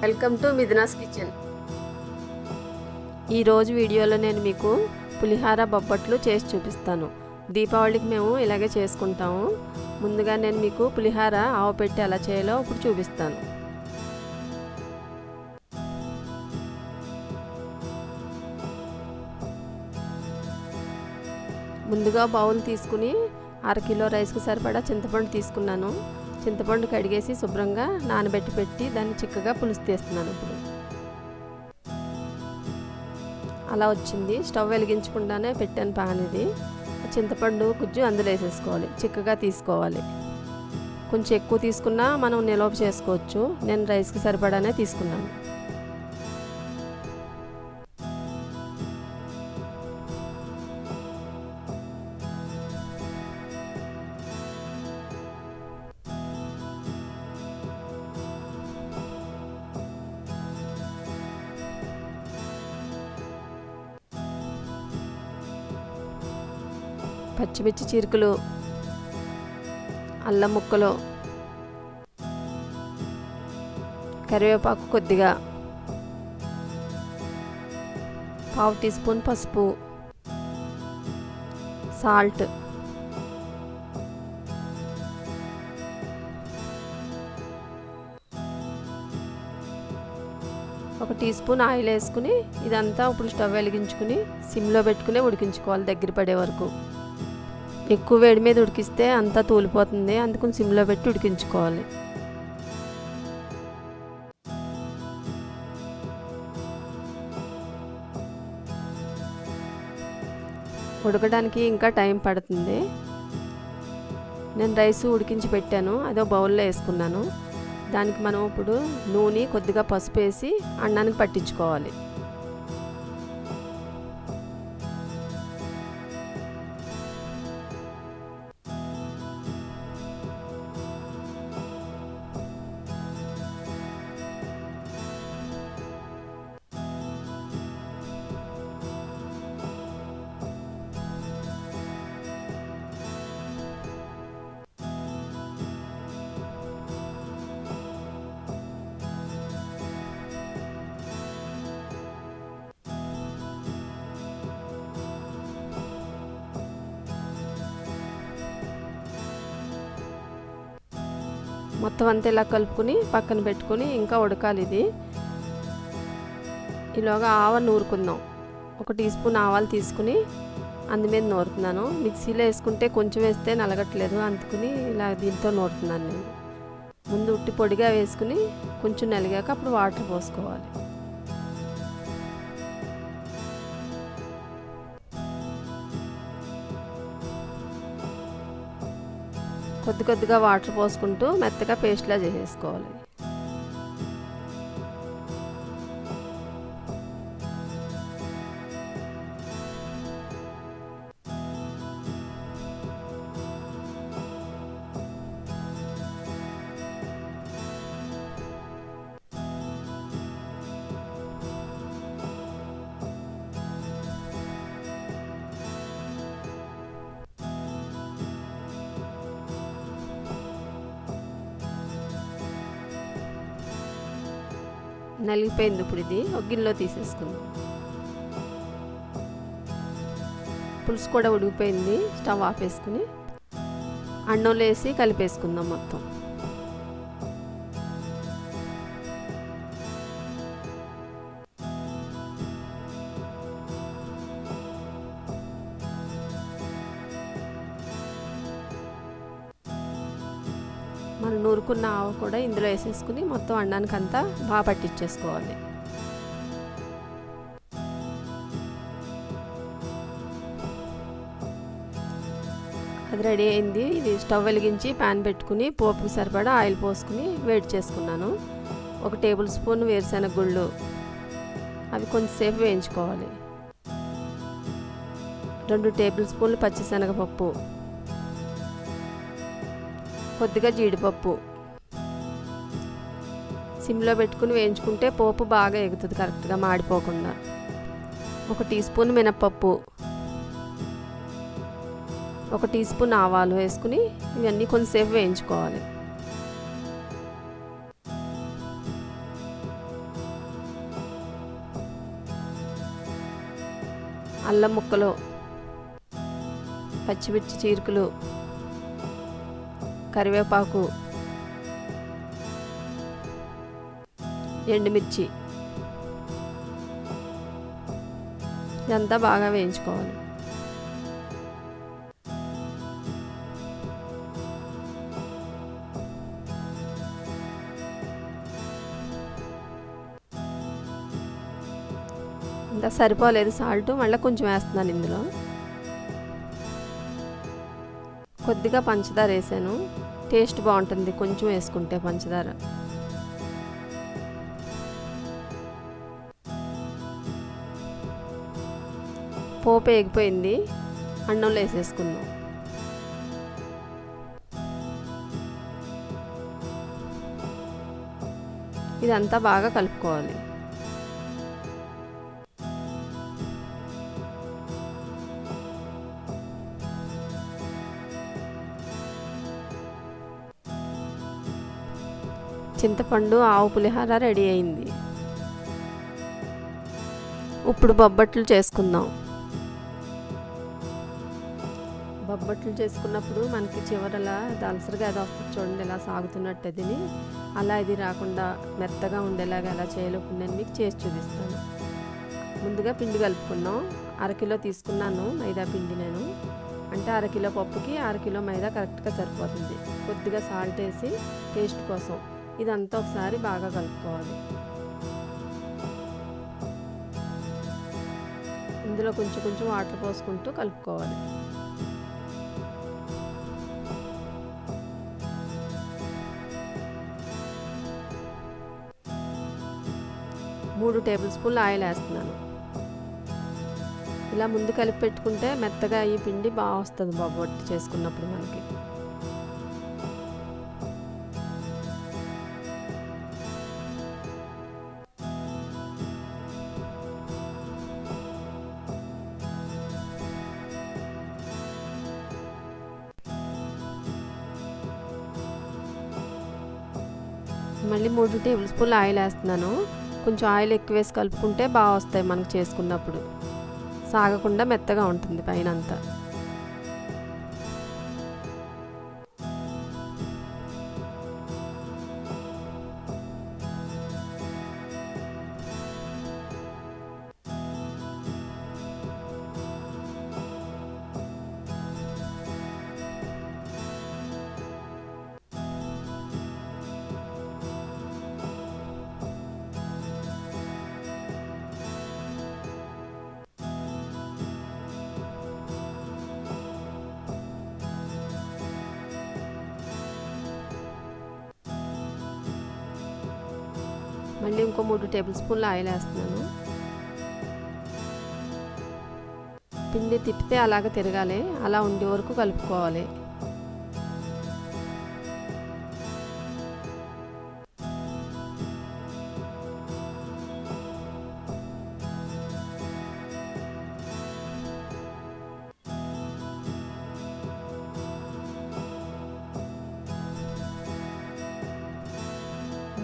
Welcome to Mithuna's kitchen. ఈరోజు వీడియోలో నేను మీకు పులిహార బొబ్బట్లు చేసి చూపిస్తాను. దీపావళికి మేము ఇలాగే చేసుకుంటాము. ముందుగా నేను మీకు పులిహార ఆవపెట్టి ఎలా చేయాలో ఇప్పుడు చూపిస్తాను. ముందుగా బౌల్ తీసుకుని 1/2 కిలో రైస్కి సరిపడా చింతపండు తీసుకున్నాను. చింతపండు కడిగేసి శుభ్రంగా నానబెట్టి దాన్ని చిక్కగా పులుసు తీస్తున్నాను. ఇప్పుడు అలా వచ్చింది. స్టవ్ వెలిగించకుండానే పెట్టాను పాన్. ఇది చింతపండు గుజ్జు అందులో వేసేసుకోవాలి, చిక్కగా తీసుకోవాలి. కొంచెం ఎక్కువ తీసుకున్నా మనం నిల్వ చేసుకోవచ్చు. నేను రైస్కి సరిపడానే తీసుకున్నాను. పచ్చిమిర్చి చీరుకులు, అల్లం ముక్కలు, కరివేపాకు కొద్దిగా, 1/2 టీ స్పూన్ పసుపు, సాల్ట్, ఒక టీ స్పూన్ ఆయిల్ వేసుకుని ఇదంతా ఇప్పుడు స్టవ్ వెలిగించుకుని సిమ్లో పెట్టుకుని ఉడికించుకోవాలి దగ్గర పడే వరకు. ఎక్కువ వేడి మీద ఉడికిస్తే అంతా తూలిపోతుంది, అందుకని సిమ్లో పెట్టి ఉడికించుకోవాలి. ఉడకడానికి ఇంకా టైం పడుతుంది. నేను రైస్ ఉడికించి పెట్టాను, అదో బౌల్లో వేసుకున్నాను. దానికి మనం ఇప్పుడు నూనె కొద్దిగా పసుపు వేసి అన్నానికి పట్టించుకోవాలి. మొత్తం అంతా ఇలా కలుపుకొని పక్కన పెట్టుకొని ఇంకా ఉడకాలి. ఇది ఈలోగా ఆవ నూరుకుందాం. 1 టీ స్పూన్ ఆవాలు తీసుకుని అందు మీద నూరుతున్నాను. మిక్సీలో వేసుకుంటే కొంచెం వేస్తే నలగట్లేదు, అందుకుని ఇలా దీంతో నూరుతున్నాను నేను. ముందు ఉట్టి పొడిగా వేసుకుని కొంచెం నలిగాక అప్పుడు వాటర్ పోసుకోవాలి. కొద్ది కొద్దిగా వాటర్ పోసుకుంటూ మెత్తగా పేస్ట్లా చేసేసుకోవాలి. నలిగిపోయింది. ఇప్పుడు ఇది ఒక గిన్నెలో తీసేసుకుందాం. పులుసు కూడా ఉడికిపోయింది. స్టవ్ ఆపేసుకుని అన్నంలో వేసి కలిపేసుకుందాం మొత్తం. మనం నూరుకున్న ఆవ కూడా ఇందులో వేసేసుకుని మొత్తం అన్నానికి అంతా బాగా పట్టించేసుకోవాలి. అది రెడీ అయింది. ఇది స్టవ్ వెలిగించి ప్యాన్ పెట్టుకుని పోపుకి సరిపడా ఆయిల్ పోసుకుని వేడి చేసుకున్నాను. 1 టేబుల్ స్పూన్ వేరుశెనగ గుళ్ళు, అవి కొంచెంసేపు వేయించుకోవాలి. 2 టేబుల్ స్పూన్లు పచ్చిశనగపప్పు, కొద్దిగా జీడిపప్పు సిమ్లో పెట్టుకుని వేయించుకుంటే పోపు బాగా ఎగుతుంది, కరెక్ట్గా మాడిపోకుండా. 1 టీ స్పూన్ మినప్పప్పు, 1 టీ స్పూన్ ఆవాలు వేసుకుని ఇవన్నీ కొంచెంసేపు వేయించుకోవాలి. అల్లం ముక్కలు, పచ్చిమిర్చి చీరుకులు, కరివేపాకు, ఎండుమిర్చి ఇదంతా బాగా వేయించుకోవాలి. ఇంత సరిపోలేదు సాల్ట్, మళ్ళీ కొంచెం వేస్తున్నాను. ఇందులో కొద్దిగా పంచదార వేసాను, టేస్ట్ బాగుంటుంది కొంచెం వేసుకుంటే పంచదార. పోపు ఎగిపోయింది, అన్నంలో వేసేసుకుందాం. ఇదంతా బాగా కలుపుకోవాలి. చింతపండు ఆవు పులిహోర రెడీ అయింది. ఇప్పుడు బొబ్బట్లు చేసుకుందాం. బొబ్బట్లు చేసుకున్నప్పుడు మనకి చివరలా దలసరిగా అది వస్తుంది చూడండి, ఇలా సాగుతున్నట్టు అదిని, అలా ఇది రాకుండా మెత్తగా ఉండేలాగా ఎలా చేయాలో నేను మీకు చేసి చూపిస్తాను. ముందుగా పిండి కలుపుకున్నాం. అరకిలో తీసుకున్నాను మైదా పిండి నేను, అంటే అరకిలో పప్పుకి అరకిలో మైదా కరెక్ట్గా సరిపోతుంది. కొద్దిగా సాల్ట్ వేసి టేస్ట్ కోసం ఇదంతా ఒకసారి బాగా కలుపుకోవాలి. ఇందులో కొంచెం కొంచెం వాటర్ పోసుకుంటూ కలుపుకోవాలి. మూడు టేబుల్ స్పూన్ల ఆయిల్ వేస్తున్నాను. ఇలా ముందు కలిపి పెట్టుకుంటే మెత్తగా ఈ పిండి బాగా వస్తుంది బొబ్బట్లు చేసుకున్నప్పుడు మనకి. మళ్ళీ 3 టేబుల్ స్పూన్ల ఆయిల్ వేస్తున్నాను. కొంచెం ఆయిల్ ఎక్కువ వేసి కలుపుకుంటే బాగా వస్తాయి మనకు చేసుకున్నప్పుడు, సాగకుండా మెత్తగా ఉంటుంది పైన అంతా. మళ్ళీ ఇంకో 3 టేబుల్ స్పూన్ల ఆయిల్ వేస్తున్నాను. పిండి తిప్పితే అలాగ తిరగాలి, అలా ఉండే వరకు కలుపుకోవాలి.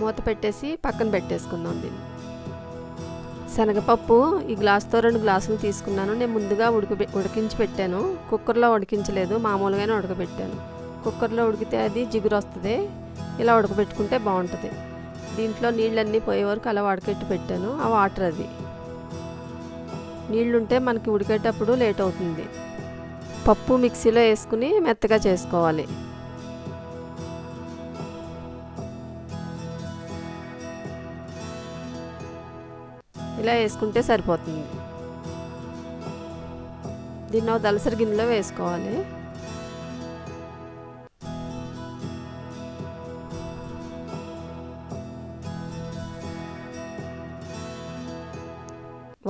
మూత పెట్టేసి పక్కన పెట్టేసుకుందాం దీన్ని. శనగపప్పు ఈ గ్లాస్తో 2 గ్లాసులు తీసుకున్నాను. నేను ముందుగా ఉడికించి పెట్టాను. కుక్కర్లో ఉడికించలేదు, మామూలుగానే ఉడకబెట్టాను. కుక్కర్లో ఉడికితే అది జిగురు వస్తుంది, ఇలా ఉడకబెట్టుకుంటే బాగుంటుంది. దీంట్లో నీళ్ళన్నీ పోయే వరకు అలా వడకెట్టి పెట్టాను. ఆ వాటర్ అది నీళ్ళుంటే మనకి ఉడికేటప్పుడు లేట్ అవుతుంది. పప్పు మిక్సీలో వేసుకుని మెత్తగా చేసుకోవాలి. ఇలా వేసుకుంటే సరిపోతుంది. దీన్ని ఒక దలసరి గిన్నెలో వేసుకోవాలి.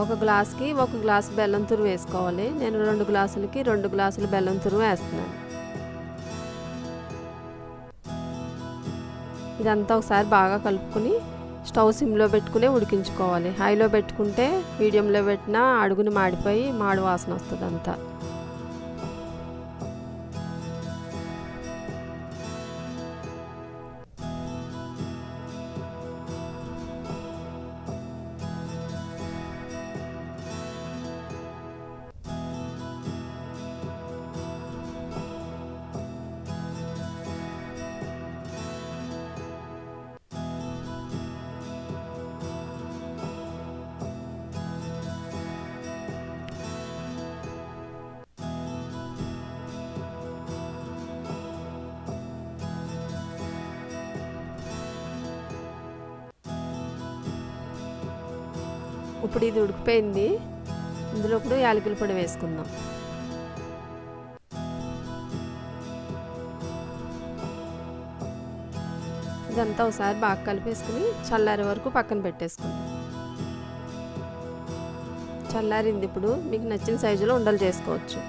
ఒక గ్లాస్కి 1 గ్లాసు బెల్లం తురుము వేసుకోవాలి. నేను 2 గ్లాసులకి 2 గ్లాసులు బెల్లం తురుము వేస్తున్నాను. ఇదంతా ఒకసారి బాగా కలుపుకొని స్టవ్ సిమ్లో పెట్టుకుని ఉడికించుకోవాలి. హైలో పెట్టుకుంటే మీడియంలో పెట్టినా అడుగుని మాడిపోయి మాడు వాసన వస్తుంది అంతా. ఇప్పుడు ఇది ఉడికిపోయింది. ఇందులో ఇప్పుడు యాలకుల పొడి వేసుకుందాం. ఇదంతా ఒకసారి బాగా కలిపేసుకుని చల్లారే వరకు పక్కన పెట్టేసుకుందాం. చల్లారింది. ఇప్పుడు మీకు నచ్చిన సైజులో ఉండలు చేసుకోవచ్చు.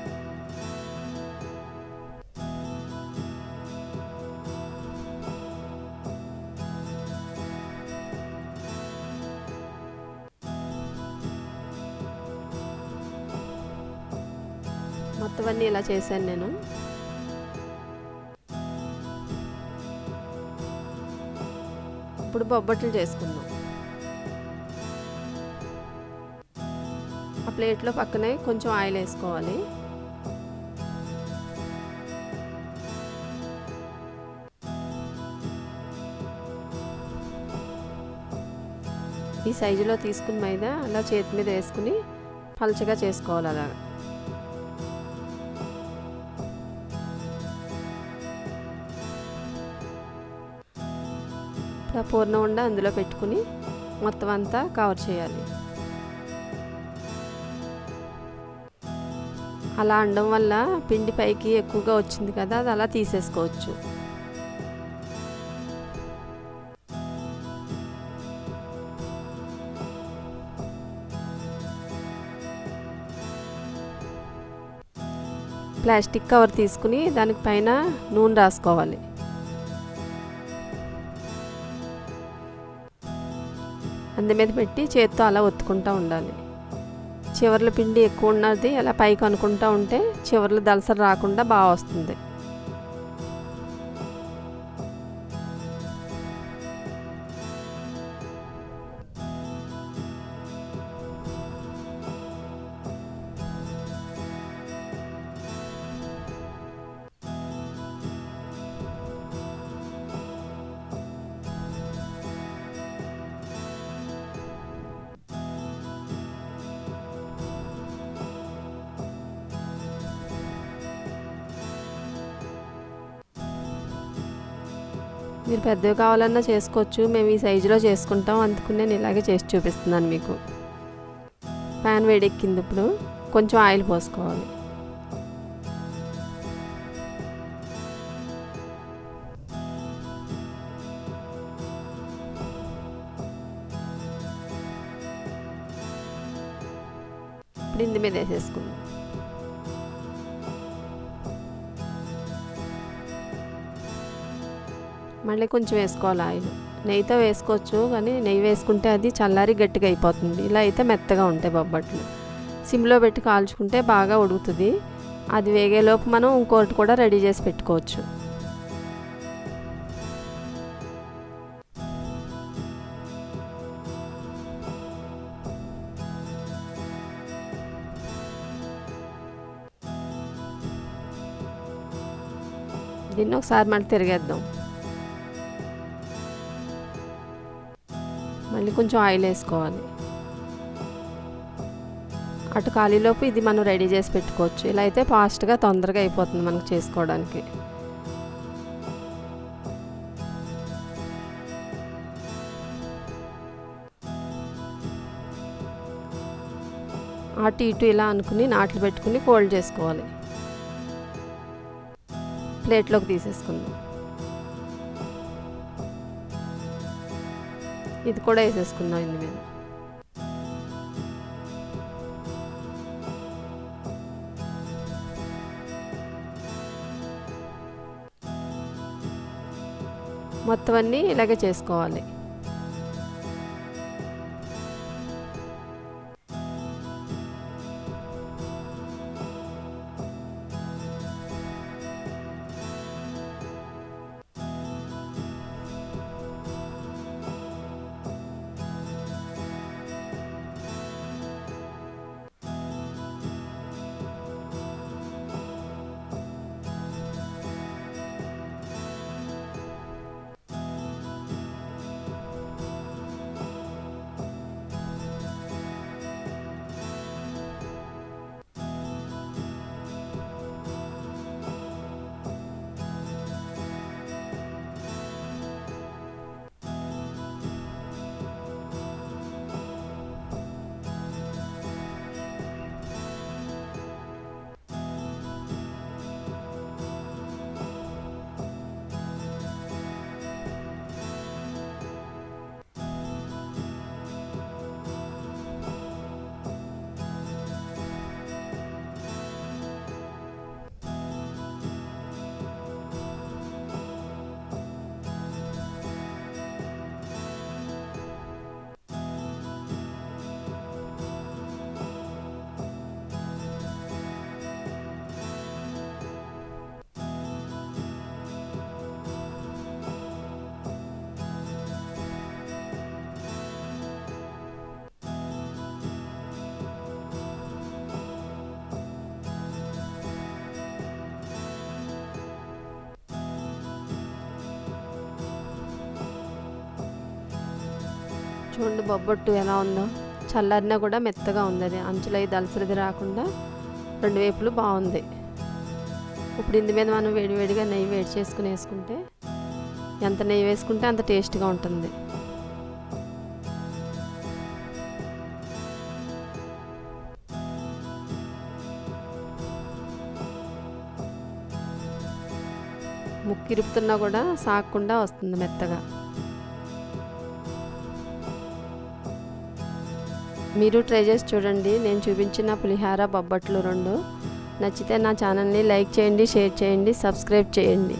మొత్తం అన్నీ ఇలా చేశాను నేను. ఇప్పుడు బొబ్బట్లు చేసుకుందాం. ఆ ప్లేట్లో పక్కనే కొంచెం ఆయిల్ వేసుకోవాలి. ఈ సైజులో తీసుకుని మైదా అలా చేతి మీద వేసుకుని పలచగా చేసుకోవాలి. అలాగా ఇప్పుడు ఆ పూర్ణ ఉండ అందులో పెట్టుకుని మొత్తం అంతా కవర్ చేయాలి. అలా అనడం వల్ల పిండి పైకి ఎక్కువగా వచ్చింది కదా, అది అలా తీసేసుకోవచ్చు. ప్లాస్టిక్ కవర్ తీసుకుని దానికి పైన నూనె రాసుకోవాలి. అందు మీద పెట్టి చేత్తో అలా ఒత్తుకుంటూ ఉండాలి. చివర్ల పిండి ఎక్కువ ఉన్నది అలా పైకి అనుకుంటూ ఉంటే చివర్లు దలసరి రాకుండా బాగా వస్తుంది. మీరు పెద్దవి కావాలన్నా చేసుకోవచ్చు. మేము ఈ సైజులో చేసుకుంటాం, అందుకు నేను ఇలాగే చేసి చూపిస్తున్నాను మీకు. ప్యాన్ వేడెక్కింది. ఇప్పుడు కొంచెం ఆయిల్ పోసుకోవాలి. ఇప్పుడు ఇందు మీద వేసేసుకుందాం. మళ్ళీ కొంచెం వేసుకోవాలి ఆయిల్. నెయ్యితో వేసుకోవచ్చు, కానీ నెయ్యి వేసుకుంటే అది చల్లారి గట్టిగా అయిపోతుంది. ఇలా అయితే మెత్తగా ఉంటాయి బొబ్బట్లు. సిమ్లో పెట్టి కాల్చుకుంటే బాగా ఉడుకుతుంది. అది వేగేలోపు మనం ఇంకోటి కూడా రెడీ చేసి పెట్టుకోవచ్చు. దీన్ని ఒకసారి మళ్ళీ తిరిగేద్దాం. మళ్ళీ కొంచెం ఆయిల్ వేసుకోవాలి. అటు ఖాళీలోపు ఇది మనం రెడీ చేసి పెట్టుకోవచ్చు. ఇలా అయితే ఫాస్ట్గా తొందరగా అయిపోతుంది మనకు చేసుకోవడానికి. అటు ఇటు ఇలా అనుకుని నాట్లు పెట్టుకుని ఫోల్డ్ చేసుకోవాలి. ప్లేట్లోకి తీసేసుకుందాం. ఇది కూడా వేసేసుకుందాం ఇందు మీద. మొత్తం అన్నీ ఇలాగే చేసుకోవాలి. చూడండి బొబ్బట్టు ఎలా ఉందో, చల్లారినా కూడా మెత్తగా ఉంది. అది అంచులై దలసరిది రాకుండా రెండు వైపులు బాగుంది. ఇప్పుడు ఇందు మీద మనం వేడివేడిగా నెయ్యి వేడి చేసుకుని వేసుకుంటే, ఎంత నెయ్యి వేసుకుంటే అంత టేస్ట్గా ఉంటుంది. ముక్కు ఇరుపుతున్నా కూడా సాగకుండా వస్తుంది మెత్తగా. మీరు ట్రై చేసి చూడండి. నేను చూపించిన పులిహార బొబ్బట్లు రెండు నచ్చితే నా ఛానల్ని లైక్ చేయండి, షేర్ చేయండి, సబ్స్క్రైబ్ చేయండి.